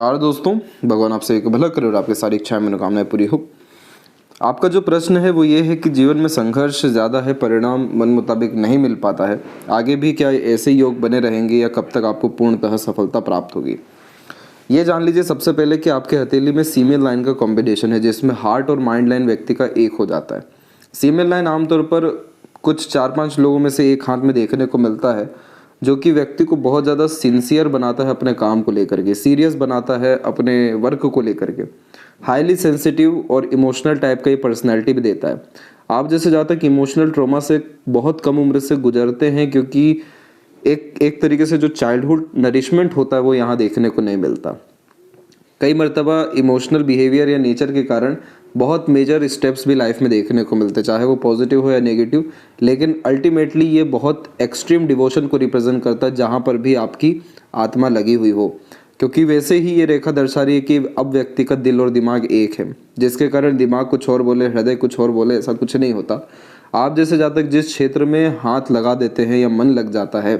और दोस्तों, भगवान आपसे एक भला करे और आपकी सारी इच्छाएं मनोकामनाएं पूरी हो। आपका जो प्रश्न है वो ये है कि जीवन में संघर्ष ज़्यादा है, परिणाम मन मुताबिक नहीं मिल पाता है। आगे भी क्या ऐसे योग बने रहेंगे या कब तक आपको पूर्णतः सफलता प्राप्त होगी? ये जान लीजिए सबसे पहले कि आपके हथेली में सीमेन लाइन का कॉम्बिनेशन है, जिसमें हार्ट और माइंड लाइन व्यक्ति का एक हो जाता है। सीमेन लाइन आमतौर पर कुछ 4-5 लोगों में से एक हाथ में देखने को मिलता है, जो कि व्यक्ति को बहुत ज़्यादा सिंसियर बनाता है अपने काम को लेकर के, सीरियस बनाता है अपने वर्क को लेकर के, हाईली सेंसिटिव और इमोशनल टाइप का ये पर्सनैलिटी भी देता है। आप जैसे जहाँ तक इमोशनल ट्रॉमा से बहुत कम उम्र से गुजरते हैं, क्योंकि एक तरीके से जो चाइल्डहुड नरिशमेंट होता है वो यहाँ देखने को नहीं मिलता। कई मर्तबा इमोशनल बिहेवियर या नेचर के कारण बहुत मेजर स्टेप्स भी लाइफ में देखने को मिलते हैं, चाहे वो पॉजिटिव हो या नेगेटिव, लेकिन अल्टीमेटली ये बहुत एक्सट्रीम डिवोशन को रिप्रेजेंट करता है जहाँ पर भी आपकी आत्मा लगी हुई हो। क्योंकि वैसे ही ये रेखा दर्शा रही है कि अब व्यक्ति का दिल और दिमाग एक है, जिसके कारण दिमाग कुछ और बोले, हृदय कुछ और बोले, ऐसा कुछ नहीं होता। आप जैसे जहाँ तक जिस क्षेत्र में हाथ लगा देते हैं या मन लग जाता है,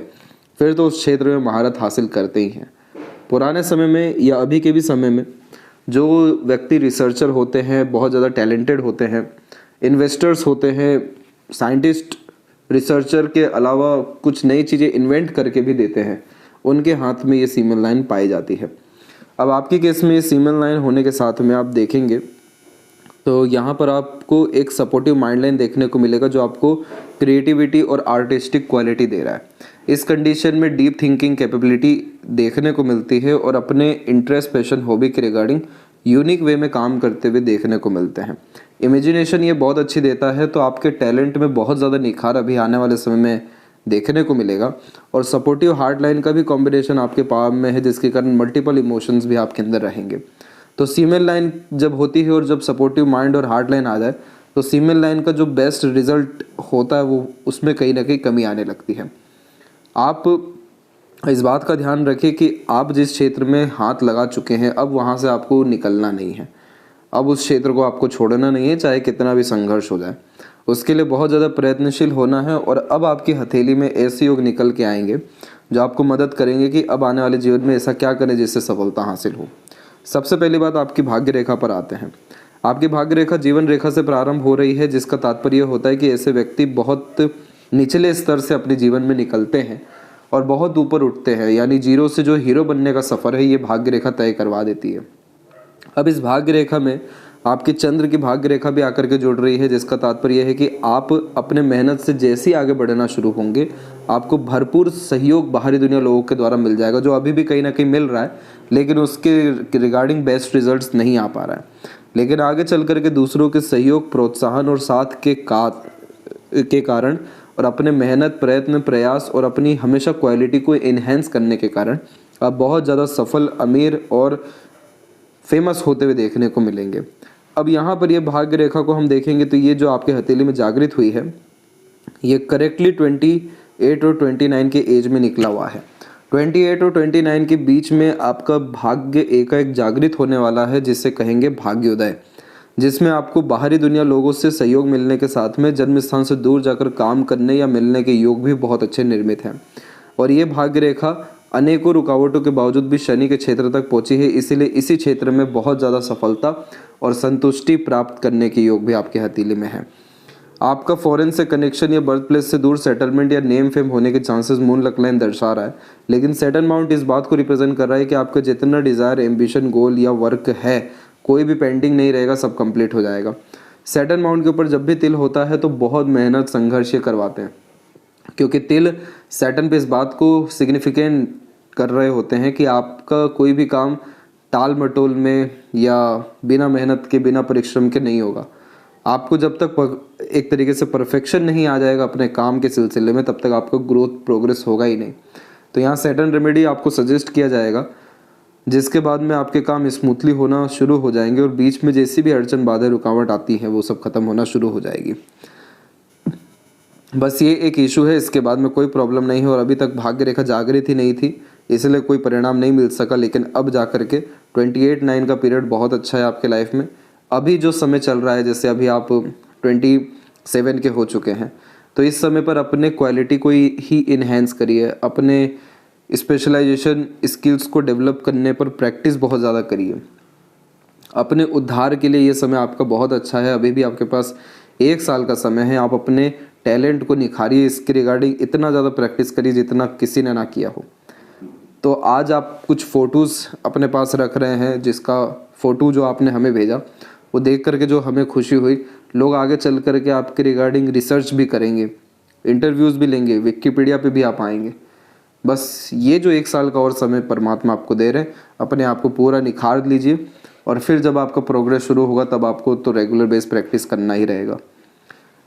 फिर तो उस क्षेत्र में महारत हासिल करते ही हैं। पुराने समय में या अभी के भी समय में जो व्यक्ति रिसर्चर होते हैं, बहुत ज़्यादा टैलेंटेड होते हैं, इन्वेस्टर्स होते हैं, साइंटिस्ट रिसर्चर के अलावा कुछ नई चीज़ें इन्वेंट करके भी देते हैं, उनके हाथ में ये सीमेन लाइन पाई जाती है। अब आपके केस में ये सीमेन लाइन होने के साथ में आप देखेंगे तो यहाँ पर आपको एक सपोर्टिव माइंड लाइन देखने को मिलेगा, जो आपको क्रिएटिविटी और आर्टिस्टिक क्वालिटी दे रहा है। इस कंडीशन में डीप थिंकिंग कैपेबिलिटी देखने को मिलती है और अपने इंटरेस्ट, पैशन, हॉबी के रिगार्डिंग यूनिक वे में काम करते हुए देखने को मिलते हैं। इमेजिनेशन ये बहुत अच्छी देता है, तो आपके टैलेंट में बहुत ज़्यादा निखार अभी आने वाले समय में देखने को मिलेगा। और सपोर्टिव हार्ट लाइन का भी कॉम्बिनेशन आपके पावर में है, जिसके कारण मल्टीपल इमोशंस भी आपके अंदर रहेंगे। तो सीमेन लाइन जब होती है और जब सपोर्टिव माइंड और हार्ट लाइन आ जाए, तो सीमेन लाइन का जो बेस्ट रिजल्ट होता है वो उसमें कहीं ना कहीं कमी आने लगती है। आप इस बात का ध्यान रखें कि आप जिस क्षेत्र में हाथ लगा चुके हैं, अब वहाँ से आपको निकलना नहीं है। अब उस क्षेत्र को आपको छोड़ना नहीं है, चाहे कितना भी संघर्ष हो जाए। उसके लिए बहुत ज़्यादा प्रयत्नशील होना है। और अब आपकी हथेली में ऐसे योग निकल के आएंगे जो आपको मदद करेंगे कि अब आने वाले जीवन में ऐसा क्या करें जिससे सफलता हासिल हो। सबसे पहली बात, आपकी भाग्य रेखा पर आते हैं। आपकी भाग्य रेखा जीवन रेखा से प्रारंभ हो रही है, जिसका तात्पर्य होता है कि ऐसे व्यक्ति बहुत निचले स्तर से अपने जीवन में निकलते हैं और बहुत ऊपर उठते हैं। यानी जीरो से जो हीरो बनने का सफ़र है, ये भाग्य रेखा तय करवा देती है। अब इस भाग्य रेखा में आपकी चंद्र की भाग्य रेखा भी आकर के जुड़ रही है, जिसका तात्पर्य है कि आप अपने मेहनत से जैसे ही आगे बढ़ना शुरू होंगे, आपको भरपूर सहयोग बाहरी दुनिया लोगों के द्वारा मिल जाएगा, जो अभी भी कहीं ना कहीं मिल रहा है, लेकिन उसके रिगार्डिंग बेस्ट रिजल्ट्स नहीं आ पा रहा है। लेकिन आगे चल करके दूसरों के सहयोग, प्रोत्साहन और साथ के कारण और अपने मेहनत, प्रयत्न, प्रयास और अपनी हमेशा क्वालिटी को इन्हेंस करने के कारण आप बहुत ज़्यादा सफल, अमीर और फेमस होते हुए देखने को मिलेंगे। अब यहाँ पर ये भाग्य रेखा को हम देखेंगे तो ये जो आपके हथेली में जागृत हुई है, ये करेक्टली 28 और 29 के एज में निकला हुआ है। 28 और 29 के बीच में आपका भाग्य एकाएक जागृत होने वाला है, जिसे कहेंगे भाग्योदय, जिसमें आपको बाहरी दुनिया लोगों से सहयोग मिलने के साथ में जन्म स्थान से दूर जाकर काम करने या मिलने के योग भी बहुत अच्छे निर्मित हैं। और ये भाग्य रेखा अनेकों रुकावटों के बावजूद भी शनि के क्षेत्र तक पहुंची है, इसीलिए इसी क्षेत्र में बहुत ज़्यादा सफलता और संतुष्टि प्राप्त करने के योग भी आपके हथेली में है। आपका फॉरेन से कनेक्शन या बर्थ प्लेस से दूर सेटलमेंट या नेम फेम होने के चांसेस मून लक लाइन दर्शा रहा है, लेकिन सेटल माउंट इस बात को रिप्रेजेंट कर रहा है कि आपका जितना डिज़ायर, एम्बिशन, गोल या वर्क है, कोई भी पेंडिंग नहीं रहेगा, सब कंप्लीट हो जाएगा। सैटर्न माउंट के ऊपर जब भी तिल होता है तो बहुत मेहनत, संघर्ष ये करवाते हैं, क्योंकि तिल सैटर्न पे इस बात को सिग्निफिकेंट कर रहे होते हैं कि आपका कोई भी काम टाल मटोल में या बिना मेहनत के, बिना परिश्रम के नहीं होगा। आपको जब तक एक तरीके से परफेक्शन नहीं आ जाएगा अपने काम के सिलसिले में, तब तक आपका ग्रोथ, प्रोग्रेस होगा ही नहीं। तो यहाँ सैटर्न रेमेडी आपको सजेस्ट किया जाएगा, जिसके बाद में आपके काम स्मूथली होना शुरू हो जाएंगे और बीच में जैसी भी अड़चन, बाधा, रुकावट आती है वो सब खत्म होना शुरू हो जाएगी। बस ये एक इशू है, इसके बाद में कोई प्रॉब्लम नहीं है। और अभी तक भाग्य रेखा जागृत ही नहीं थी, इसलिए कोई परिणाम नहीं मिल सका। लेकिन अब जा कर के 28-9 का पीरियड बहुत अच्छा है आपके लाइफ में। अभी जो समय चल रहा है, जैसे अभी आप 27 के हो चुके हैं, तो इस समय पर अपने क्वालिटी को ही इन्हेंस करिए, अपने स्पेशलाइजेशन स्किल्स को डेवलप करने पर प्रैक्टिस बहुत ज़्यादा करिए। अपने उद्धार के लिए ये समय आपका बहुत अच्छा है। अभी भी आपके पास 1 साल का समय है। आप अपने टैलेंट को निखारिए, इसके रिगार्डिंग इतना ज़्यादा प्रैक्टिस करिए जितना किसी ने ना किया हो। तो आज आप कुछ फ़ोटोज़ अपने पास रख रहे हैं, जिसका फ़ोटो जो आपने हमें भेजा वो देख करके जो हमें खुशी हुई। लोग आगे चल करके आपके रिगार्डिंग रिसर्च भी करेंगे, इंटरव्यूज़ भी लेंगे, विकिपीडिया पे भी आप आएंगे। बस ये जो 1 साल का और समय परमात्मा आपको दे रहे हैं, अपने आप को पूरा निखार लीजिए और फिर जब आपका प्रोग्रेस शुरू होगा तब आपको तो रेगुलर बेस प्रैक्टिस करना ही रहेगा।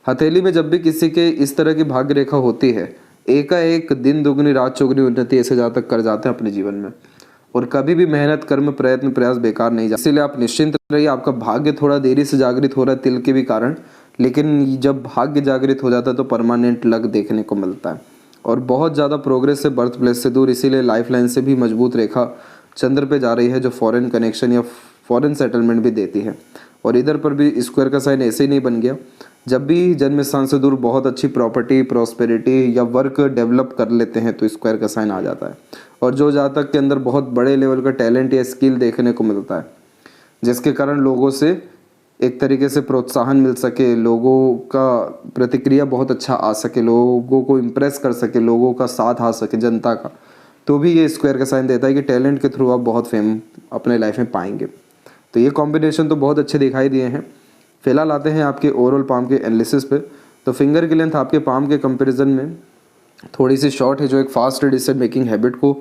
हथेली में जब भी किसी के इस तरह की भाग्य रेखा होती है, एकाएक दिन दुगनी रात चौगुनी उन्नति ऐसे जहाँ तक कर जाते हैं अपने जीवन में। और कभी भी मेहनत, कर्म, प्रयत्न, प्रयास बेकार नहीं जाते। इसीलिए आप निश्चिंत रहिए। आपका भाग्य थोड़ा देरी से जागृत हो रहा है तिल के भी कारण, लेकिन जब भाग्य जागृत हो जाता है तो परमानेंट लक देखने को मिलता है और बहुत ज़्यादा प्रोग्रेस से, बर्थ प्लेस से दूर। इसीलिए लाइफ लाइन से भी मजबूत रेखा चंद्र पे जा रही है, जो फॉरेन कनेक्शन या फॉरेन सेटलमेंट भी देती है। और इधर पर भी स्क्वायर का साइन ऐसे ही नहीं बन गया। जब भी जन्म स्थान से दूर बहुत अच्छी प्रॉपर्टी, प्रॉस्पेरिटी या वर्क डेवलप कर लेते हैं तो स्क्वायर का साइन आ जाता है। और जो जातक के अंदर बहुत बड़े लेवल का टैलेंट या स्किल देखने को मिलता है, जिसके कारण लोगों से एक तरीके से प्रोत्साहन मिल सके, लोगों का प्रतिक्रिया बहुत अच्छा आ सके, लोगों को इम्प्रेस कर सके, लोगों का साथ आ सके, जनता का, तो भी ये स्क्वायर का साइन देता है कि टैलेंट के थ्रू आप बहुत फेम अपने लाइफ में पाएंगे। तो ये कॉम्बिनेशन तो बहुत अच्छे दिखाई दिए हैं। फिलहाल आते हैं आपके ओवरऑल पाम के एनालिसिस पे। तो फिंगर की लेंथ आपके पाम के कंपैरिजन में थोड़ी सी शॉर्ट है, जो एक फास्ट डिसीजन मेकिंग हैबिट को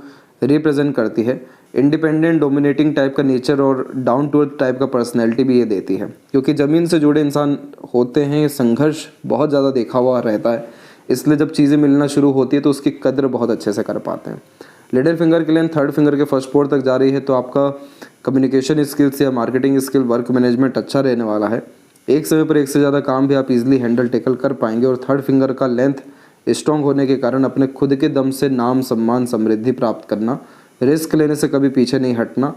रिप्रेजेंट करती है। इंडिपेंडेंट, डोमिनेटिंग टाइप का नेचर और डाउन टू अर्थ टाइप का पर्सनैलिटी भी ये देती है, क्योंकि ज़मीन से जुड़े इंसान होते हैं। संघर्ष बहुत ज़्यादा देखा हुआ रहता है, इसलिए जब चीज़ें मिलना शुरू होती है तो उसकी कद्र बहुत अच्छे से कर पाते हैं। लिटिल फिंगर की लेंथ थर्ड फिंगर के फर्स्ट पोर तक जा रही है, तो आपका कम्युनिकेशन स्किल्स या मार्केटिंग स्किल, वर्क मैनेजमेंट अच्छा रहने वाला है। एक समय पर एक से ज़्यादा काम भी आप इजीली हैंडल टेकल कर पाएंगे। और थर्ड फिंगर का लेंथ स्ट्रॉन्ग होने के कारण अपने खुद के दम से नाम, सम्मान, समृद्धि प्राप्त करना, रिस्क लेने से कभी पीछे नहीं हटना,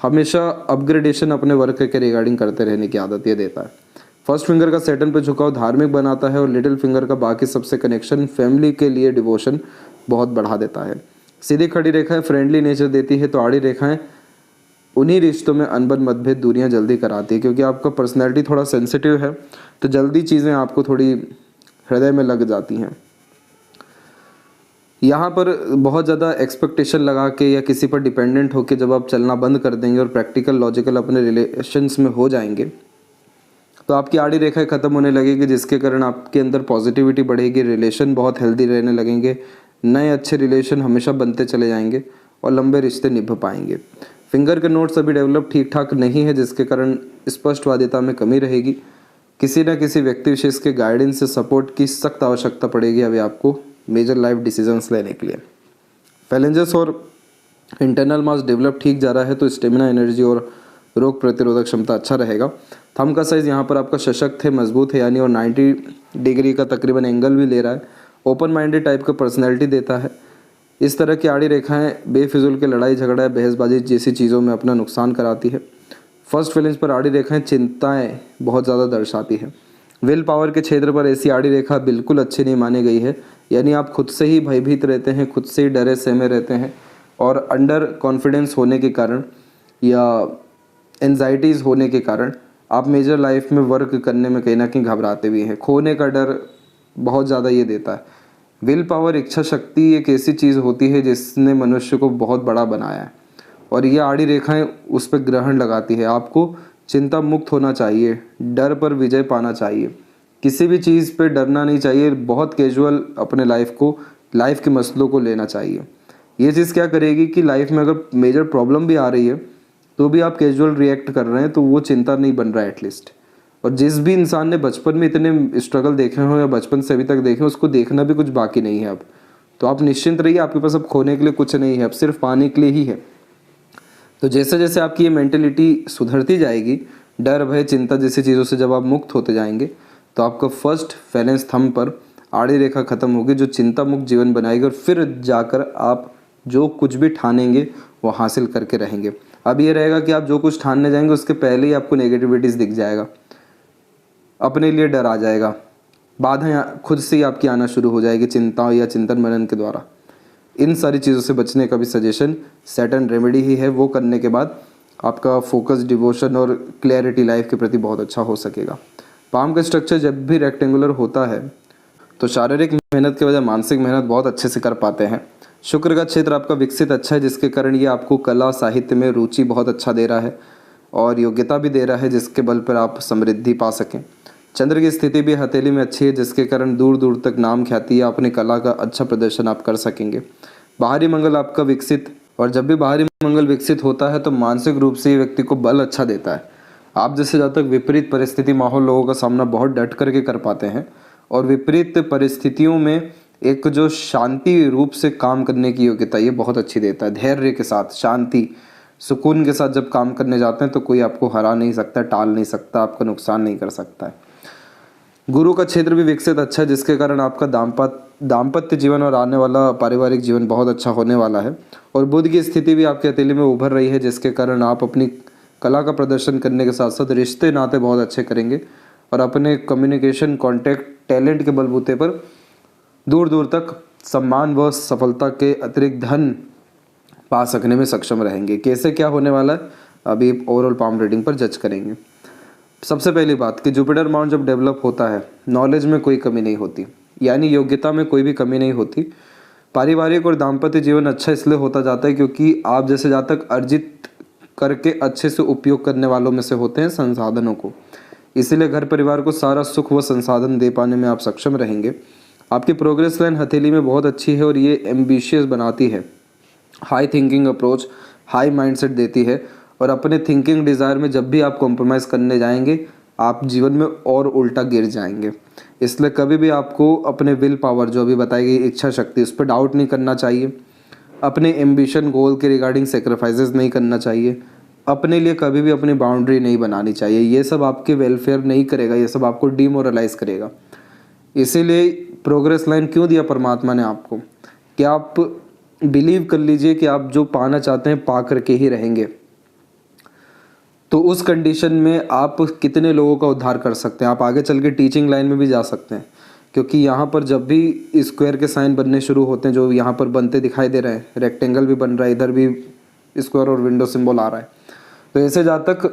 हमेशा अपग्रेडेशन अपने वर्क के रिगार्डिंग करते रहने की आदत ये देता है। फर्स्ट फिंगर का सैटर्न पे झुकाव धार्मिक बनाता है और लिटिल फिंगर का बाकी सबसे कनेक्शन, फैमिली के लिए डिवोशन बहुत बढ़ा देता है। सीधी खड़ी रेखाएं फ्रेंडली नेचर देती है, तो आड़ी रेखाएं उन्हीं रिश्तों में अनबन, मतभेद, दूरियां जल्दी कराती है, क्योंकि आपका पर्सनैलिटी थोड़ा सेंसिटिव है तो जल्दी चीज़ें आपको थोड़ी हृदय में लग जाती हैं। यहाँ पर बहुत ज़्यादा एक्सपेक्टेशन लगा के या किसी पर डिपेंडेंट होकर जब आप चलना बंद कर देंगे और प्रैक्टिकल, लॉजिकल अपने रिलेशंस में हो जाएंगे, तो आपकी आड़ी रेखाएं खत्म होने लगेगी, जिसके कारण आपके अंदर पॉजिटिविटी बढ़ेगी, रिलेशन बहुत हेल्दी रहने लगेंगे, नए अच्छे रिलेशन हमेशा बनते चले जाएंगे और लंबे रिश्ते निभ पाएंगे। फिंगर के नोट्स अभी डेवलप ठीक ठाक नहीं है, जिसके कारण स्पष्टवादिता में कमी रहेगी। किसी न किसी व्यक्ति विशेष के गाइडेंस से सपोर्ट की सख्त आवश्यकता पड़ेगी अभी आपको मेजर लाइफ डिसीजंस लेने के लिए। फैलेंजेस और इंटरनल मास डेवलप ठीक जा रहा है, तो स्टेमिना, एनर्जी और रोग प्रतिरोधक क्षमता अच्छा रहेगा। थंब का साइज़ यहाँ पर आपका सशक्त है, मजबूत है यानी, और 90 डिग्री का तकरीबन एंगल भी ले रहा है। ओपन माइंडेड टाइप का पर्सनैलिटी देता है। इस तरह की आड़ी रेखाएं बेफिजूल के लड़ाई झगड़ा, बहसबाजी जैसी चीज़ों में अपना नुकसान कराती है। फर्स्ट फैलेंज पर आड़ी रेखाएं चिंताएं बहुत ज़्यादा दर्शाती है। विल पावर के क्षेत्र पर ऐसी आड़ी रेखा बिल्कुल अच्छी नहीं मानी गई है, यानी आप खुद से ही भयभीत रहते हैं, खुद से ही डरे सहमे रहते हैं और अंडर कॉन्फिडेंस होने के कारण या एंजाइटीज़ होने के कारण आप मेजर लाइफ में वर्क करने में कहीं ना कहीं घबराते भी हैं। खोने का डर बहुत ज़्यादा ये देता है। विल पावर, इच्छा शक्ति एक ऐसी चीज़ होती है जिसने मनुष्य को बहुत बड़ा बनाया है और ये आड़ी रेखाएं उस पर ग्रहण लगाती है। आपको चिंता मुक्त होना चाहिए, डर पर विजय पाना चाहिए, किसी भी चीज़ पे डरना नहीं चाहिए, बहुत कैजुअल अपने लाइफ के मसलों को लेना चाहिए। ये चीज़ क्या करेगी कि लाइफ में अगर मेजर प्रॉब्लम भी आ रही है तो भी आप कैजुअल रिएक्ट कर रहे हैं, तो वो चिंता नहीं बन रहा है एटलीस्ट। और जिस भी इंसान ने बचपन में इतने स्ट्रगल देखे हो या बचपन से अभी तक देखे हो, उसको देखना भी कुछ बाकी नहीं है अब। तो आप निश्चिंत रहिए, आपके पास अब खोने के लिए कुछ नहीं है, अब सिर्फ पाने के लिए ही है। तो जैसे जैसे आपकी ये मेंटेलिटी सुधरती जाएगी, डर, भय, चिंता जैसी चीज़ों से जब आप मुक्त होते जाएंगे, तो आपका फर्स्ट फैलेंस थंब पर आड़ी रेखा खत्म होगी, जो चिंता मुक्त जीवन बनाएगी और फिर जाकर आप जो कुछ भी ठानेंगे वो हासिल करके रहेंगे। अब ये रहेगा कि आप जो कुछ ठानने जाएंगे उसके पहले ही आपको नेगेटिविटीज़ दिख जाएगा, अपने लिए डर आ जाएगा, बाधाएं खुद से ही आपकी आना शुरू हो जाएगी चिंता या चिंतन मनन के द्वारा। इन सारी चीज़ों से बचने का भी सजेशन सैटर्न रेमेडी ही है। वो करने के बाद आपका फोकस, डिवोशन और क्लैरिटी लाइफ के प्रति बहुत अच्छा हो सकेगा। पाम का स्ट्रक्चर जब भी रेक्टेंगुलर होता है तो शारीरिक मेहनत के बजाय मानसिक मेहनत बहुत अच्छे से कर पाते हैं। शुक्र का क्षेत्र आपका विकसित अच्छा है, जिसके कारण ये आपको कला साहित्य में रुचि बहुत अच्छा दे रहा है और योग्यता भी दे रहा है, जिसके बल पर आप समृद्धि पा सकें। चंद्र की स्थिति भी हथेली में अच्छी है, जिसके कारण दूर दूर तक नाम ख्याति या अपनी कला का अच्छा प्रदर्शन आप कर सकेंगे। बाहरी मंगल आपका विकसित, और जब भी बाहरी मंगल विकसित होता है तो मानसिक रूप से ये व्यक्ति को बल अच्छा देता है। आप जैसे जब तक विपरीत परिस्थिति माहौल लोगों का सामना बहुत डट करके कर पाते हैं, और विपरीत परिस्थितियों में एक जो शांति रूप से काम करने की योग्यता ये बहुत अच्छी देता है। धैर्य के साथ, शांति, सुकून के साथ जब काम करने जाते हैं तो कोई आपको हरा नहीं सकता, टाल नहीं सकता, आपका नुकसान नहीं कर सकता है। गुरु का क्षेत्र भी विकसित अच्छा है, जिसके कारण आपका दाम्पत्य जीवन और आने वाला पारिवारिक जीवन बहुत अच्छा होने वाला है। और बुध की स्थिति भी आपके हथेली में उभर रही है, जिसके कारण आप अपनी कला का प्रदर्शन करने के साथ साथ रिश्ते नाते बहुत अच्छे करेंगे और अपने कम्युनिकेशन, कॉन्टैक्ट, टैलेंट के बलबूते पर दूर दूर तक सम्मान व सफलता के अतिरिक्त धन पा सकने में सक्षम रहेंगे। कैसे क्या होने वाला है अभी ओवरऑल पाम रीडिंग पर जज करेंगे। सबसे पहली बात कि जुपिटर माउंट जब डेवलप होता है, नॉलेज में कोई कमी नहीं होती, यानी योग्यता में कोई भी कमी नहीं होती। पारिवारिक और दाम्पत्य जीवन अच्छा इसलिए होता जाता है क्योंकि आप जैसे जातक अर्जित करके अच्छे से उपयोग करने वालों में से होते हैं संसाधनों को, इसीलिए घर परिवार को सारा सुख व संसाधन दे पाने में आप सक्षम रहेंगे। आपकी प्रोग्रेस लाइन हथेली में बहुत अच्छी है और ये एम्बिशियस बनाती है, high thinking approach, high mindset देती है। और अपने थिंकिंग डिज़ायर में जब भी आप कॉम्प्रोमाइज़ करने जाएंगे आप जीवन में और उल्टा गिर जाएंगे। इसलिए कभी भी आपको अपने विल पावर, जो अभी बताई गई इच्छा शक्ति, उस पर डाउट नहीं करना चाहिए। अपने एम्बिशन, गोल के रिगार्डिंग सेक्रीफाइसेस नहीं करना चाहिए। अपने लिए कभी भी अपनी बाउंड्री नहीं बनानी चाहिए। ये सब आपके वेलफेयर नहीं करेगा, ये सब आपको डिमोरलाइज करेगा। इसीलिए प्रोग्रेस लाइन क्यों दिया परमात्मा ने आपको कि आप बिलीव कर लीजिए कि आप जो पाना चाहते हैं पा करके ही रहेंगे। तो उस कंडीशन में आप कितने लोगों का उद्धार कर सकते हैं। आप आगे चल के टीचिंग लाइन में भी जा सकते हैं, क्योंकि यहाँ पर जब भी स्क्वायर के साइन बनने शुरू होते हैं, जो यहाँ पर बनते दिखाई दे रहे हैं, रेक्टेंगल भी बन रहा है, इधर भी स्क्वायर और विंडो सिंबल आ रहा है, तो ऐसे जातक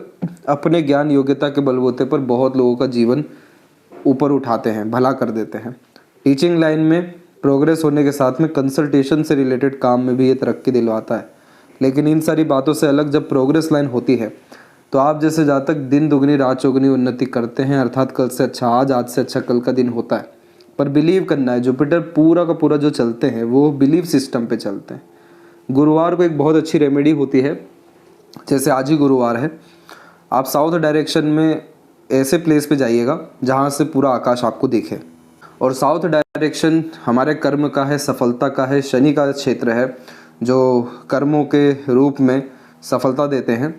अपने ज्ञान योग्यता के बलबूते पर बहुत लोगों का जीवन ऊपर उठाते हैं, भला कर देते हैं। टीचिंग लाइन में प्रोग्रेस होने के साथ में कंसल्टेशन से रिलेटेड काम में भी ये तरक्की दिलवाता है। लेकिन इन सारी बातों से अलग जब प्रोग्रेस लाइन होती है तो आप जैसे जातक दिन दुगनी रात चौगुनी उन्नति करते हैं, अर्थात कल से अच्छा आज से अच्छा कल का दिन होता है। पर बिलीव करना है, जुपिटर पूरा का पूरा जो चलते हैं वो बिलीव सिस्टम पे चलते हैं। गुरुवार को एक बहुत अच्छी रेमेडी होती है, जैसे आज ही गुरुवार है, आप साउथ डायरेक्शन में ऐसे प्लेस पे जाइएगा जहाँ से पूरा आकाश आपको दिखे। और साउथ डायरेक्शन हमारे कर्म का है, सफलता का है, शनि का क्षेत्र है जो कर्मों के रूप में सफलता देते हैं।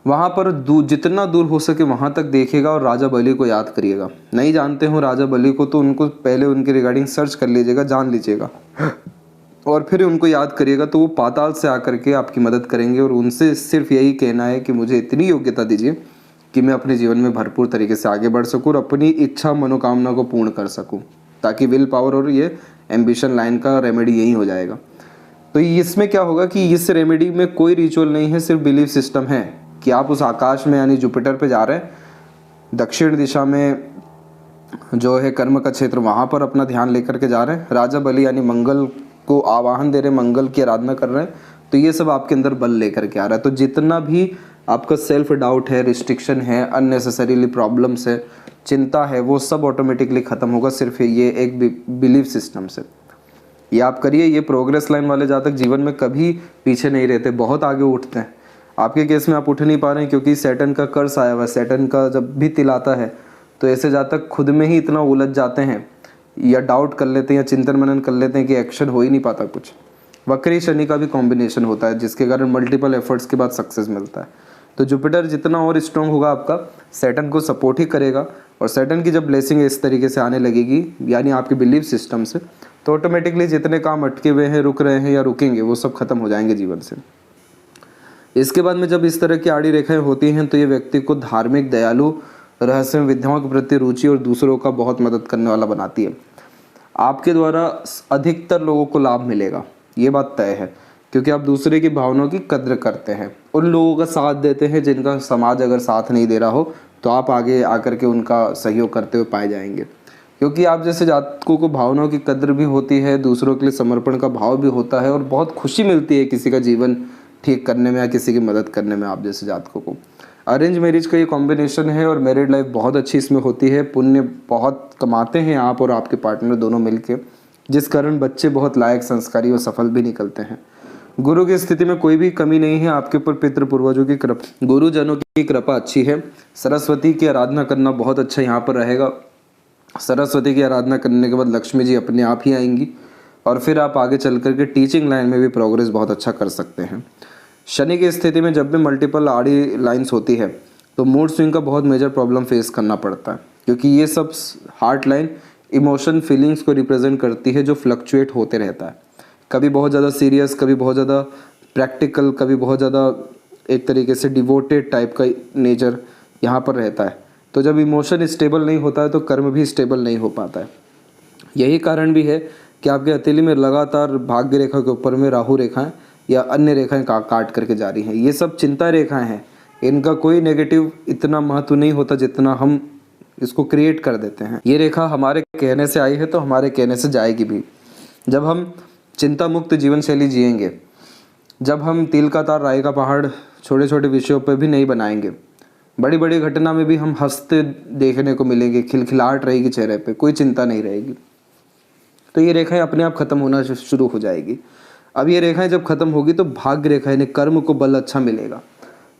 वहाँ पर जितना दूर हो सके वहाँ तक देखिएगा और राजा बलि को याद करिएगा। नहीं जानते हो राजा बलि को तो उनको पहले उनके रिगार्डिंग सर्च कर लीजिएगा, जान लीजिएगा और फिर उनको याद करिएगा, तो वो पाताल से आकर के आपकी मदद करेंगे। और उनसे सिर्फ यही कहना है कि मुझे इतनी योग्यता दीजिए कि मैं अपने जीवन में भरपूर तरीके से आगे बढ़ सकूँ और अपनी इच्छा मनोकामना को पूर्ण कर सकूँ, ताकि विल पावर और ये एम्बिशन लाइन का रेमेडी यही हो जाएगा। तो इसमें क्या होगा कि इस रेमेडी में कोई रिचुअल नहीं है, सिर्फ बिलीफ सिस्टम है कि आप उस आकाश में यानी जुपिटर पे जा रहे हैं, दक्षिण दिशा में जो है कर्म का क्षेत्र, वहाँ पर अपना ध्यान लेकर के जा रहे हैं, राजा बलि यानी मंगल को आवाहन दे रहे हैं, मंगल की आराधना कर रहे हैं, तो ये सब आपके अंदर बल लेकर के आ रहा है। तो जितना भी आपका सेल्फ डाउट है, रिस्ट्रिक्शन है, अननेसेसरीली प्रॉब्लम्स है, चिंता है, वो सब ऑटोमेटिकली ख़त्म होगा सिर्फ ये एक बिलीफ सिस्टम से। ये आप करिए। ये प्रोग्रेस लाइन वाले जातक जीवन में कभी पीछे नहीं रहते, बहुत आगे उठते हैं। आपके केस में आप उठ नहीं पा रहे हैं क्योंकि सैटर्न का कर्स आया हुआ है। सैटर्न का जब भी तिल आता है तो ऐसे जातक खुद में ही इतना उलझ जाते हैं या डाउट कर लेते हैं या चिंतन मनन कर लेते हैं कि एक्शन हो ही नहीं पाता कुछ। वक्री शनि का भी कॉम्बिनेशन होता है जिसके कारण मल्टीपल एफर्ट्स के बाद सक्सेस मिलता है। तो जुपिटर जितना और स्ट्रॉन्ग होगा आपका, सैटर्न को सपोर्ट ही करेगा। और सैटर्न की जब ब्लेसिंग इस तरीके से आने लगेगी यानी आपके बिलीफ सिस्टम से, तो ऑटोमेटिकली जितने काम अटके हुए हैं, रुक रहे हैं या रुकेंगे, वो सब खत्म हो जाएंगे जीवन से। इसके बाद में जब इस तरह की आड़ी रेखाएं होती हैं तो ये व्यक्ति को धार्मिक, दयालु, रहस्यमय विद्याओं के प्रति रुचि और दूसरों का बहुत मदद करने वाला बनाती है। आपके द्वारा अधिकतर लोगों को लाभ मिलेगा। ये बात तय है, क्योंकि आप दूसरे की भावनाओं की कद्र करते हैं, उन लोगों का साथ देते हैं जिनका समाज अगर साथ नहीं दे रहा हो तो आप आगे आकर के उनका सहयोग करते हुए पाए जाएंगे। क्योंकि आप जैसे जातकों को भावनाओं की कद्र भी होती है, दूसरों के लिए समर्पण का भाव भी होता है और बहुत खुशी मिलती है किसी का जीवन ठीक करने में या किसी की मदद करने में आप जैसे जातकों को। अरेंज मैरिज का ये कॉम्बिनेशन है और मैरिड लाइफ बहुत अच्छी इसमें होती है, पुण्य बहुत कमाते हैं आप और आपके पार्टनर दोनों मिलके, जिस कारण बच्चे बहुत लायक, संस्कारी और सफल भी निकलते हैं। गुरु की स्थिति में कोई भी कमी नहीं है आपके ऊपर, पितृ पूर्वजों की कृपा, गुरुजनों की कृपा अच्छी है। सरस्वती की आराधना करना बहुत अच्छा यहाँ पर रहेगा। सरस्वती की आराधना करने के बाद लक्ष्मी जी अपने आप ही आएंगी और फिर आप आगे चल करके टीचिंग लाइन में भी प्रोग्रेस बहुत अच्छा कर सकते हैं। शनि की स्थिति में जब भी मल्टीपल आड़ी लाइंस होती है तो मूड स्विंग का बहुत मेजर प्रॉब्लम फेस करना पड़ता है, क्योंकि ये सब हार्ट लाइन इमोशन फीलिंग्स को रिप्रेजेंट करती है जो फ्लक्चुएट होते रहता है, कभी बहुत ज़्यादा सीरियस, कभी बहुत ज़्यादा प्रैक्टिकल, कभी बहुत ज़्यादा एक तरीके से डिवोटेड टाइप का नेचर यहाँ पर रहता है। तो जब इमोशन स्टेबल नहीं होता है तो कर्म भी स्टेबल नहीं हो पाता है। यही कारण भी है कि आपके हथेली में लगातार भाग्य रेखा के ऊपर में राहु रेखाएं या अन्य रेखाएं काट करके जा रही हैं। ये सब चिंता रेखाएं हैं, इनका कोई नेगेटिव इतना महत्व नहीं होता जितना हम इसको क्रिएट कर देते हैं। ये रेखा हमारे कहने से आई है तो हमारे कहने से जाएगी भी। जब हम चिंता मुक्त जीवन शैली जिएंगे, जब हम तिल का तार राई का पहाड़ छोटे छोटे विषयों पर भी नहीं बनाएंगे, बड़ी बड़ी घटना में भी हम हंसते देखने को मिलेंगे, खिलखिलाहट रहेगी चेहरे पे, कोई चिंता नहीं रहेगी, तो ये रेखाएं अपने आप खत्म होना शुरू हो जाएगी। अब ये रेखाएं जब खत्म होगी तो भाग्य रेखा यानी कर्म को बल अच्छा मिलेगा,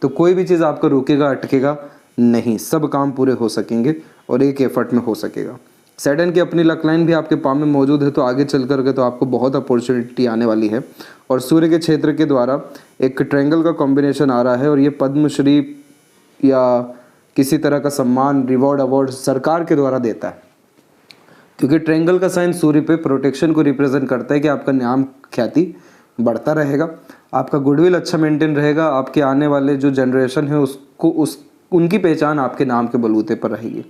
तो कोई भी चीज़ आपका रुकेगा अटकेगा नहीं, सब काम पूरे हो सकेंगे और एक एफर्ट में हो सकेगा। सैटर्न की अपनी लक लाइन भी आपके पाम में मौजूद है, तो आगे चल करके तो आपको बहुत अपॉर्चुनिटी आने वाली है। और सूर्य के क्षेत्र के द्वारा एक ट्रायंगल का कॉम्बिनेशन आ रहा है और ये पद्मश्री या किसी तरह का सम्मान, रिवॉर्ड, अवार्ड सरकार के द्वारा देता है, क्योंकि ट्रायंगल का साइन सूर्य पे प्रोटेक्शन को रिप्रेजेंट करता है कि आपका नाम ख्याति बढ़ता रहेगा, आपका गुडविल अच्छा मेंटेन रहेगा, आपके आने वाले जो जनरेशन है उसको उनकी पहचान आपके नाम के बलबूते पर रहेगी।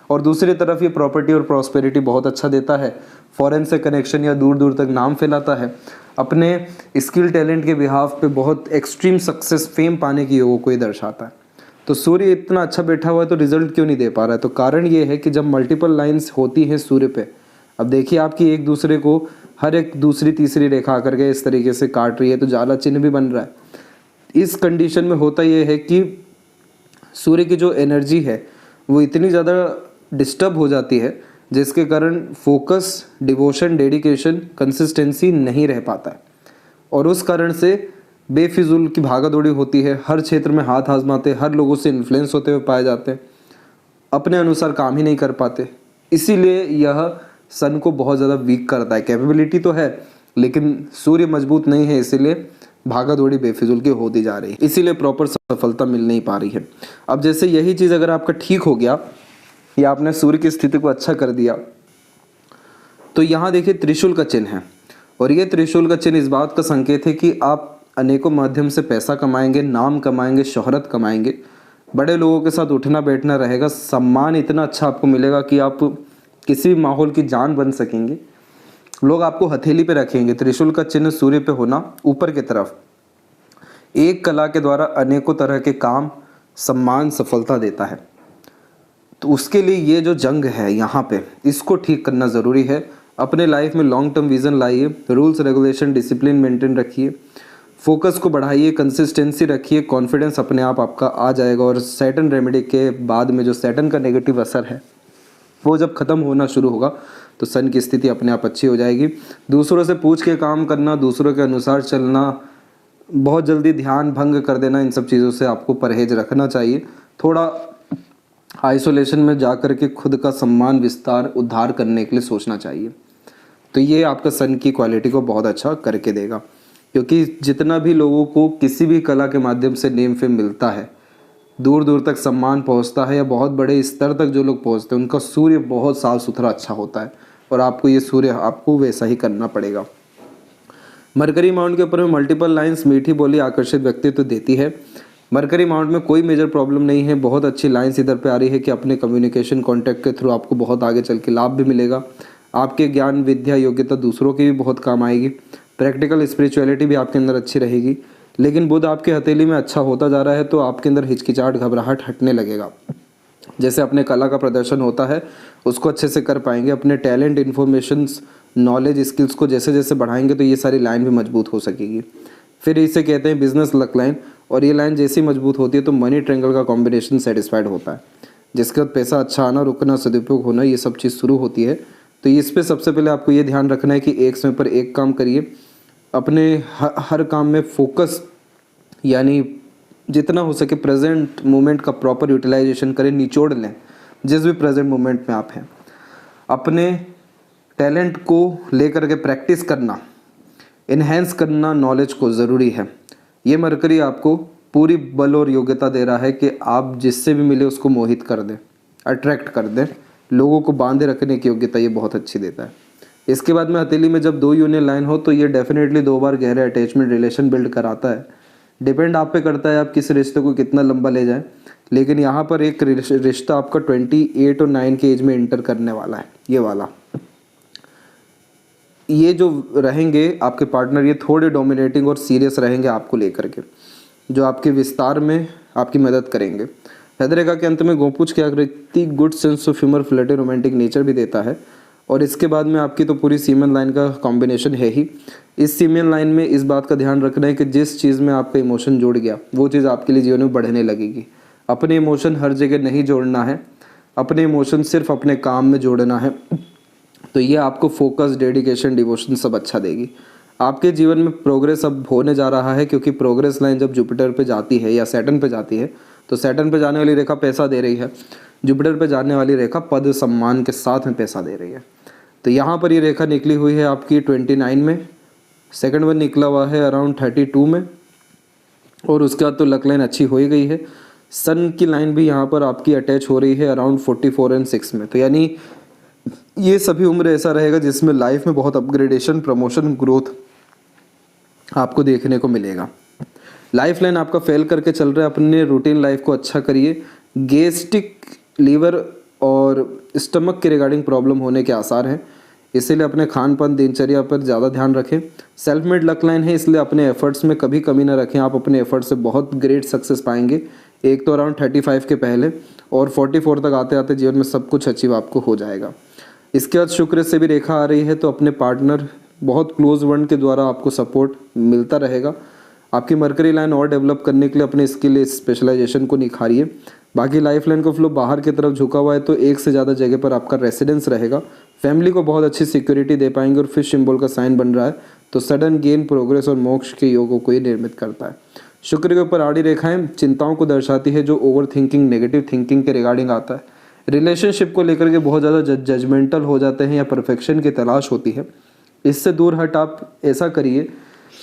और दूसरी तरफ ये प्रॉपर्टी और प्रॉस्पेरिटी बहुत अच्छा देता है, फॉरेन से कनेक्शन या दूर दूर तक नाम फैलाता है, अपने स्किल टैलेंट के बिहाफ पे बहुत एक्सट्रीम सक्सेस, फेम पाने की योगों को ये दर्शाता है। तो सूर्य इतना अच्छा बैठा हुआ है तो रिजल्ट क्यों नहीं दे पा रहा है? तो कारण ये है कि जब मल्टीपल लाइंस होती हैं सूर्य पे, अब देखिए आपकी एक दूसरे को हर एक दूसरी तीसरी रेखा आकर के इस तरीके से काट रही है, तो ज्वाला चिन्ह भी बन रहा है। इस कंडीशन में होता यह है कि सूर्य की जो एनर्जी है वो इतनी ज़्यादा डिस्टर्ब हो जाती है जिसके कारण फोकस, डिवोशन, डेडिकेशन, कंसिस्टेंसी नहीं रह पाता है और उस कारण से बेफिजूल की भागा दौड़ी होती है, हर क्षेत्र में हाथ आजमाते, हर लोगों से इन्फ्लुएंस होते हुए पाए जाते हैं, अपने अनुसार काम ही नहीं कर पाते। इसीलिए यह सन को बहुत ज़्यादा वीक करता है। कैपेबिलिटी तो है लेकिन सूर्य मजबूत नहीं है, इसीलिए भागा दौड़ी बेफिजूल की होती जा रही है, इसीलिए प्रॉपर सफलता मिल नहीं पा रही है। अब जैसे यही चीज़ अगर आपका ठीक हो गया या आपने सूर्य की स्थिति को अच्छा कर दिया, तो यहाँ देखिए त्रिशूल का चिन्ह है और ये त्रिशूल का चिन्ह इस बात का संकेत है कि आप अनेकों माध्यम से पैसा कमाएंगे, नाम कमाएंगे, शोहरत कमाएंगे, बड़े लोगों के साथ उठना बैठना रहेगा, सम्मान इतना अच्छा आपको मिलेगा कि आप किसी भी माहौल की जान बन सकेंगे, लोग आपको हथेली पे रखेंगे। त्रिशूल का चिन्ह सूर्य पे होना ऊपर की तरफ एक कला के द्वारा अनेकों तरह के काम, सम्मान, सफलता देता है। तो उसके लिए ये जो जंग है यहाँ पे, इसको ठीक करना ज़रूरी है। अपने लाइफ में लॉन्ग टर्म विज़न लाइए, रूल्स रेगुलेशन डिसिप्लिन मेंटेन रखिए, फोकस को बढ़ाइए, कंसिस्टेंसी रखिए, कॉन्फिडेंस अपने आप आपका आ जाएगा। और सैटर्न रेमेडी के बाद में जो सैटर्न का नेगेटिव असर है वो जब ख़त्म होना शुरू होगा तो सन की स्थिति अपने आप अच्छी हो जाएगी। दूसरों से पूछ के काम करना, दूसरों के अनुसार चलना, बहुत जल्दी ध्यान भंग कर देना, इन सब चीज़ों से आपको परहेज रखना चाहिए। थोड़ा आइसोलेशन में जा कर के खुद का सम्मान, विस्तार, उद्धार करने के लिए सोचना चाहिए। तो ये आपका सन की क्वालिटी को बहुत अच्छा करके देगा, क्योंकि जितना भी लोगों को किसी भी कला के माध्यम से नेम फेम मिलता है, दूर दूर तक सम्मान पहुंचता है या बहुत बड़े स्तर तक जो लोग पहुंचते हैं, उनका सूर्य बहुत साफ सुथरा अच्छा होता है और आपको ये सूर्य आपको वैसा ही करना पड़ेगा। मरकरी माउंट के ऊपर में मल्टीपल लाइंस मीठी बोली आकर्षित व्यक्तित्व देती है। मरकरी माउंट में कोई मेजर प्रॉब्लम नहीं है, बहुत अच्छी लाइंस इधर पे आ रही है कि अपने कम्युनिकेशन कॉन्टैक्ट के थ्रू आपको बहुत आगे चल के लाभ भी मिलेगा। आपके ज्ञान, विद्या, योग्यता दूसरों की भी बहुत काम आएगी। प्रैक्टिकल स्पिरिचुअलिटी भी आपके अंदर अच्छी रहेगी। लेकिन बुध आपके हथेली में अच्छा होता जा रहा है तो आपके अंदर हिचकिचाहट, घबराहट हटने लगेगा। जैसे अपने कला का प्रदर्शन होता है उसको अच्छे से कर पाएंगे। अपने टैलेंट, इन्फॉर्मेशंस, नॉलेज, स्किल्स को जैसे जैसे बढ़ाएंगे तो ये सारी लाइन भी मजबूत हो सकेगी। फिर इसे कहते हैं बिजनेस लक लाइन, और ये लाइन जैसी मजबूत होती है तो मनी ट्रायंगल का कॉम्बिनेशन सेटिस्फाइड होता है, जिसके बाद पैसा अच्छा आना, रुकना, सदुपयोग होना, ये सब चीज़ शुरू होती है। तो इस पर सबसे पहले आपको ये ध्यान रखना है कि एक समय पर एक काम करिए। अपने हर काम में फोकस, यानी जितना हो सके प्रेजेंट मोमेंट का प्रॉपर यूटिलाइजेशन करें, निचोड़ लें जिस भी प्रेजेंट मोमेंट में आप हैं। अपने टैलेंट को लेकर के प्रैक्टिस करना, इन्हेंस करना नॉलेज को ज़रूरी है। ये मरकरी आपको पूरी बल और योग्यता दे रहा है कि आप जिससे भी मिले उसको मोहित कर दें, अट्रैक्ट कर दें, लोगों को बांधे रखने की योग्यता ये बहुत अच्छी देता है। इसके बाद में हथेली में जब 2 यूनियन लाइन हो तो ये डेफिनेटली 2 बार गहरे अटैचमेंट रिलेशन बिल्ड कराता है। डिपेंड आप पे करता है आप किस रिश्ते को कितना लंबा ले जाएं, लेकिन यहाँ पर एक रिश्ता आपका 28 और 9 के एज में इंटर करने वाला है। ये वाला, ये जो रहेंगे आपके पार्टनर, ये थोड़े डोमिनेटिंग और सीरियस रहेंगे आपको लेकर के, जो आपके विस्तार में आपकी मदद करेंगे। हृदय के अंत में गोपूछ की आकृति good sense of humour, flirty, romantic nature भी देता है। और इसके बाद में आपकी तो पूरी सीमन लाइन का कॉम्बिनेशन है ही। इस सीमन लाइन में इस बात का ध्यान रखना है कि जिस चीज़ में आपका इमोशन जुड़ गया वो चीज़ आपके लिए जीवन में बढ़ने लगेगी। अपने इमोशन हर जगह नहीं जोड़ना है, अपने इमोशन सिर्फ अपने काम में जोड़ना है। तो ये आपको फोकस, डेडिकेशन, डिवोशन सब अच्छा देगी। आपके जीवन में प्रोग्रेस अब होने जा रहा है, क्योंकि प्रोग्रेस लाइन जब जुपिटर पे जाती है या सैटर्न पे जाती है तो सैटर्न पे जाने वाली रेखा पैसा दे रही है, जुपिटर पे जाने वाली रेखा पद सम्मान के साथ में पैसा दे रही है। तो यहाँ पर ये रेखा निकली हुई है आपकी 29 में, सेकंड वन निकला हुआ है अराउंड 32 में, और उसके बाद तो लक लाइन अच्छी हो ही गई है। सन की लाइन भी यहाँ पर आपकी अटैच हो रही है अराउंड 44 और 6 में। तो यानी ये सभी उम्र ऐसा रहेगा जिसमें लाइफ में बहुत अपग्रेडेशन, प्रमोशन, ग्रोथ आपको देखने को मिलेगा। लाइफ लाइन आपका फेल करके चल रहा है, अपने रूटीन लाइफ को अच्छा करिए। गैस्ट्रिक, लीवर और स्टमक के रिगार्डिंग प्रॉब्लम होने के आसार हैं, इसीलिए अपने खान पान, दिनचर्या पर ज़्यादा ध्यान रखें। सेल्फ मेड लक लाइन है, इसलिए अपने एफर्ट्स में कभी कमी ना रखें। आप अपने एफर्ट्स से बहुत ग्रेट सक्सेस पाएंगे, एक तो अराउंड 35 के पहले, और 44 तक आते आते जीवन में सब कुछ अचीव आपको हो जाएगा। इसके बाद शुक्र से भी रेखा आ रही है, तो अपने पार्टनर, बहुत क्लोज वन के द्वारा आपको सपोर्ट मिलता रहेगा। आपकी मरकरी लाइन और डेवलप करने के लिए अपने स्किल, स्पेशलाइजेशन को निखारिए। बाकी लाइफ लाइन का फ्लो बाहर की तरफ झुका हुआ है, तो एक से ज़्यादा जगह पर आपका रेसिडेंस रहेगा। फैमिली को बहुत अच्छी सिक्योरिटी दे पाएंगे, और फिश सिंबल का साइन बन रहा है तो सडन गेन, प्रोग्रेस और मोक्ष के योगों को ये निर्मित करता है। शुक्र के ऊपर आड़ी रेखाएं चिंताओं को दर्शाती है, जो ओवर थिंकिंग, नेगेटिव थिंकिंग के रिगार्डिंग आता है। रिलेशनशिप को लेकर के बहुत ज़्यादा जजमेंटल हो जाते हैं या परफेक्शन की तलाश होती है। इससे दूर हट आप ऐसा करिए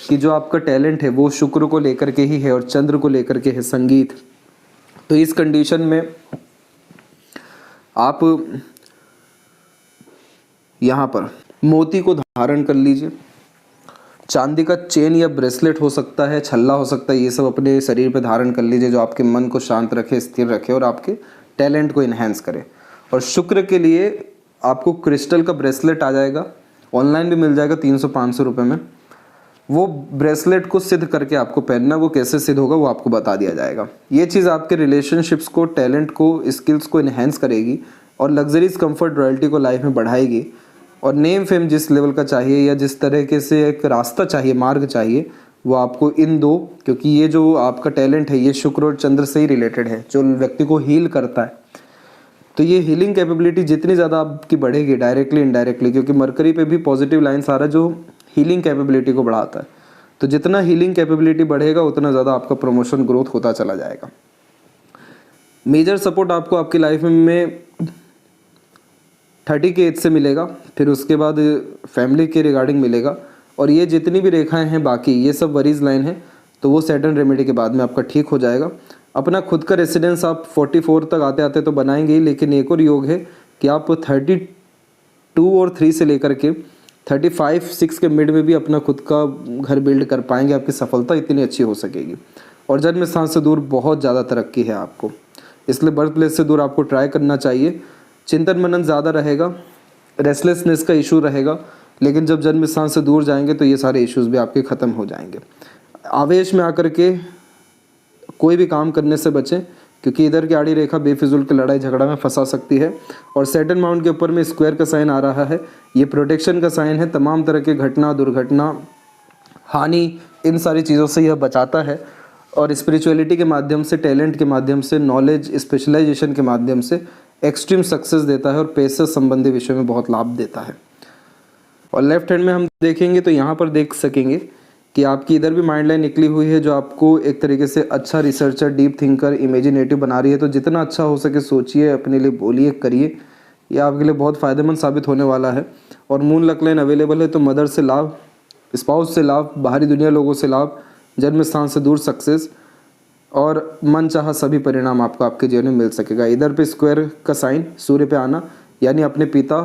कि जो आपका टैलेंट है वो शुक्र को लेकर के ही है और चंद्र को लेकर के है, संगीत। तो इस कंडीशन में आप यहाँ पर मोती को धारण कर लीजिए। चांदी का चेन या ब्रेसलेट हो सकता है, छल्ला हो सकता है, ये सब अपने शरीर पे धारण कर लीजिए, जो आपके मन को शांत रखे, स्थिर रखे और आपके टैलेंट को इन्हेंस करे। और शुक्र के लिए आपको क्रिस्टल का ब्रेसलेट आ जाएगा, ऑनलाइन भी मिल जाएगा 300-500 रुपये में। वो ब्रेसलेट को सिद्ध करके आपको पहनना, वो कैसे सिद्ध होगा वो आपको बता दिया जाएगा। ये चीज़ आपके रिलेशनशिप्स को, टैलेंट को, स्किल्स को इन्हेंस करेगी और लग्जरीज, कंफर्ट, रॉयल्टी को लाइफ में बढ़ाएगी। और नेम फेम जिस लेवल का चाहिए या जिस तरीके से एक रास्ता चाहिए, मार्ग चाहिए, वो आपको इन दो, क्योंकि ये जो आपका टैलेंट है ये शुक्र और चंद्र से ही रिलेटेड है, जो व्यक्ति को हील करता है। तो ये हीलिंग कैपेबिलिटी जितनी ज़्यादा आपकी बढ़ेगी, डायरेक्टली इनडायरेक्टली, क्योंकि मरकरी पे भी पॉजिटिव लाइन्स आ रहा है जो हीलिंग कैपेबिलिटी को बढ़ाता है। तो जितना हीलिंग कैपेबिलिटी बढ़ेगा उतना ज़्यादा आपका प्रमोशन, ग्रोथ होता चला जाएगा। मेजर सपोर्ट आपको आपकी लाइफ में 30 के एज से मिलेगा, फिर उसके बाद फैमिली के रिगार्डिंग मिलेगा। और ये जितनी भी रेखाएं हैं बाकी, ये सब वरीज लाइन है, तो वो सैटर्न रेमेडी के बाद में आपका ठीक हो जाएगा। अपना खुद का रेसिडेंस आप 44 तक आते आते तो बनाएंगे ही, लेकिन एक और योग है कि आप 32 और 3 से लेकर के 35-6 के मिड में भी अपना खुद का घर बिल्ड कर पाएंगे। आपकी सफलता इतनी अच्छी हो सकेगी। और जन्म स्थान से दूर बहुत ज़्यादा तरक्की है आपको, इसलिए बर्थ प्लेस से दूर आपको ट्राई करना चाहिए। चिंतन मनन ज़्यादा रहेगा, रेस्टलेसनेस का इशू रहेगा, लेकिन जब जन्म स्थान से दूर जाएंगे तो ये सारे इश्यूज़ भी आपके ख़त्म हो जाएंगे। आवेश में आकर के कोई भी काम करने से बचें, क्योंकि इधर की आड़ी रेखा बेफिजूल की लड़ाई झगड़ा में फंसा सकती है। और सैटर्न माउंट के ऊपर में स्क्वायर का साइन आ रहा है, ये प्रोटेक्शन का साइन है। तमाम तरह के घटना, दुर्घटना, हानि, इन सारी चीज़ों से यह बचाता है। और स्पिरिचुअलिटी के माध्यम से, टैलेंट के माध्यम से, नॉलेज, स्पेशलाइजेशन के माध्यम से एक्सट्रीम सक्सेस देता है और पैसे संबंधी विषयों में बहुत लाभ देता है। और लेफ्ट हैंड में हम देखेंगे तो यहाँ पर देख सकेंगे कि आपकी इधर भी माइंड लाइन निकली हुई है, जो आपको एक तरीके से अच्छा रिसर्चर, डीप थिंकर, इमेजिनेटिव बना रही है। तो जितना अच्छा हो सके सोचिए, अपने लिए बोलिए, करिए, यह आपके लिए बहुत फ़ायदेमंद साबित होने वाला है। और मून लक लाइन अवेलेबल है, तो मदर से लाभ, स्पाउस से लाभ, बाहरी दुनिया लोगों से लाभ, जन्म स्थान से दूर सक्सेस और मन चाहा सभी परिणाम आपको आपके जीवन में मिल सकेगा। इधर पे स्क्वायर का साइन सूर्य पे आना, यानी अपने पिता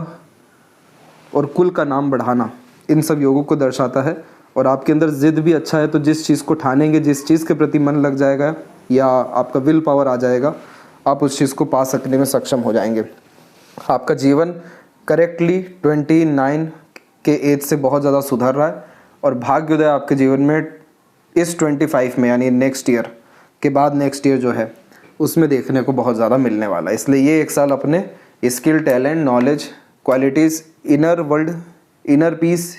और कुल का नाम बढ़ाना, इन सब योगों को दर्शाता है। और आपके अंदर जिद भी अच्छा है, तो जिस चीज़ को ठानेंगे, जिस चीज़ के प्रति मन लग जाएगा या आपका विल पावर आ जाएगा, आप उस चीज़ को पा सकने में सक्षम हो जाएंगे। आपका जीवन करेक्टली 29 के एज से बहुत ज़्यादा सुधर रहा है और भाग्योदय आपके जीवन में इस 25 में, यानी नेक्स्ट ईयर के बाद नेक्स्ट ईयर जो है उसमें देखने को बहुत ज़्यादा मिलने वाला है। इसलिए ये एक साल अपने skill, talent, knowledge, qualities, inner world, inner peace,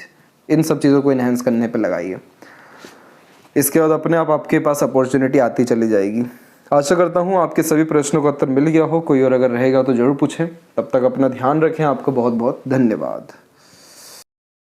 इन सब चीज़ों को इन्हेंस करने पे लगाइए। इसके बाद अपने आप आपके पास अपॉर्चुनिटी आती चली जाएगी। आशा करता हूँ आपके सभी प्रश्नों का उत्तर मिल गया हो। कोई और अगर रहेगा तो ज़रूर पूछें। तब तक अपना ध्यान रखें। आपको बहुत बहुत धन्यवाद।